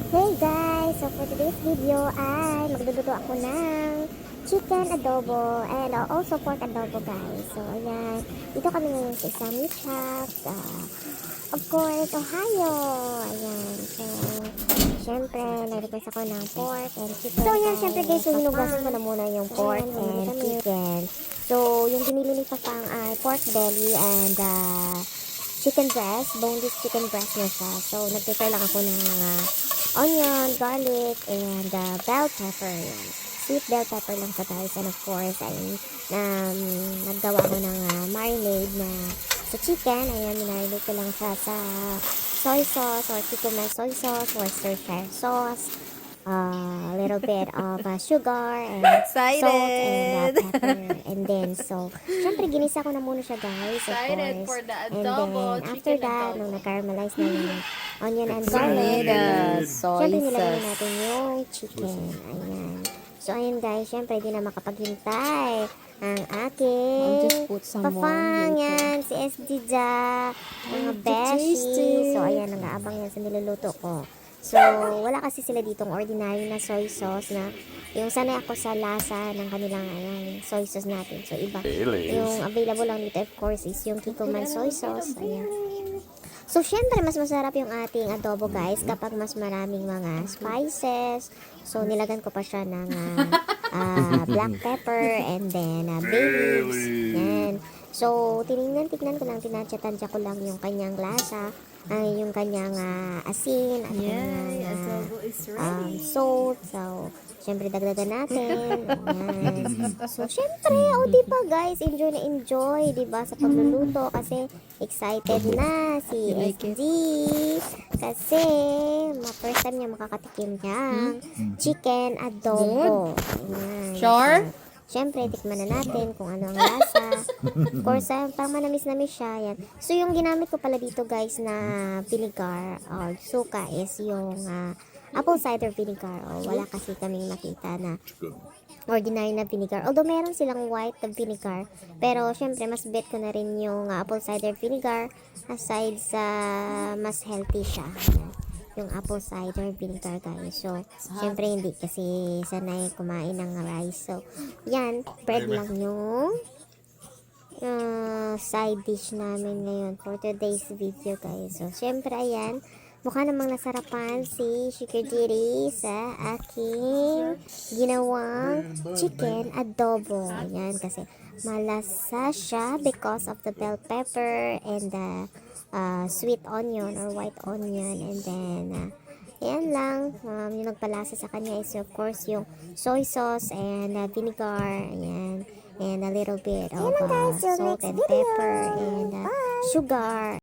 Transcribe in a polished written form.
Hey guys! So for today's video ay magluluto ako ng chicken adobo and also pork adobo guys. So ayan, dito kami ngayon sa isang meat shop of course, Ohio. Ayan, so syempre nag-request ako ng pork and chicken. So ayan, syempre guys, so hinugasan ko na muna yung pork and chicken. So yung binili ni Papang ay pork belly and chicken breast, boneless chicken breast na siya. So nag-prepare lang ako ng onion, garlic, and bell pepper. Yan. Sweet bell pepper lang sa guys. And of course, ay naggawa ko ng marinade na sa chicken. Ayan, minarinade ko lang siya sa soy sauce or kikuman soy sauce, Worcestershire sauce, a little bit of sugar and Excited! salt and pepper. And then, so, syempre, ginisa ko na muna siya guys. Excited of for course. the And adobo, then, after chicken that, adobo. nung nag-caramelize na yung onion and We need garlic, soy syempre, nilagay sauce. natin yung chicken. Ayan. So, ayun guys, syempre, di na makapaghintay ang I'll aking just put some more papang later. yan, si SD Ja, mga beshi. So, ayan, nag-aabang yan sa niluluto ko. So, wala kasi sila ditong ordinary na soy sauce na yung sanay ako sa lasa ng kanilang ayan, soy sauce natin. So, iba. Yung available lang dito, of course, is yung Kikkoman soy sauce. Ayan. So, syempre, mas masarap yung ating adobo, guys, kapag mas maraming mga spices. So, nilagan ko pa siya ng black pepper and then bay leaves. Yan. So, tignan ko lang, tinansya-tansya ko lang yung kanyang lasa, yung kanyang asin, at Yay! kanyang Adobo is ready. salt. So, syempre, dagdagan natin. Ayan. So, syempre, diba guys, enjoy na enjoy, diba, sa pagluluto. Kasi, excited na si You like SD. Kasi, first time niya makakatikim niyang chicken adobo. Ayan. Sure? So, syempre, tikman na natin kung ano ang lasa. Of course, pang manamis-namis siya. Yan. So, yung ginamit ko pala dito guys na vinegar or suka is yung apple cider vinegar. Wala kasi kaming nakita na ordinary na vinegar. Although meron silang white na vinegar. Pero syempre mas bet ko na rin yung apple cider vinegar aside sa mas healthy siya. Ayan. Yung apple cider vinegar guys. So, syempre hindi kasi sanay kumain ng rice. So, yan. Bread lang yung side dish namin ngayon for today's video guys. So, syempre ayan. Mukha namang nasarapan si Shikadiri sa aking ginawang chicken adobo. Ayan, kasi malasa siya because of the bell pepper and the sweet onion or white onion. And then, ayan lang. Yung nagpalasa sa kanya is of course yung soy sauce and vinegar. Ayan. And a little bit of salt and pepper and sugar.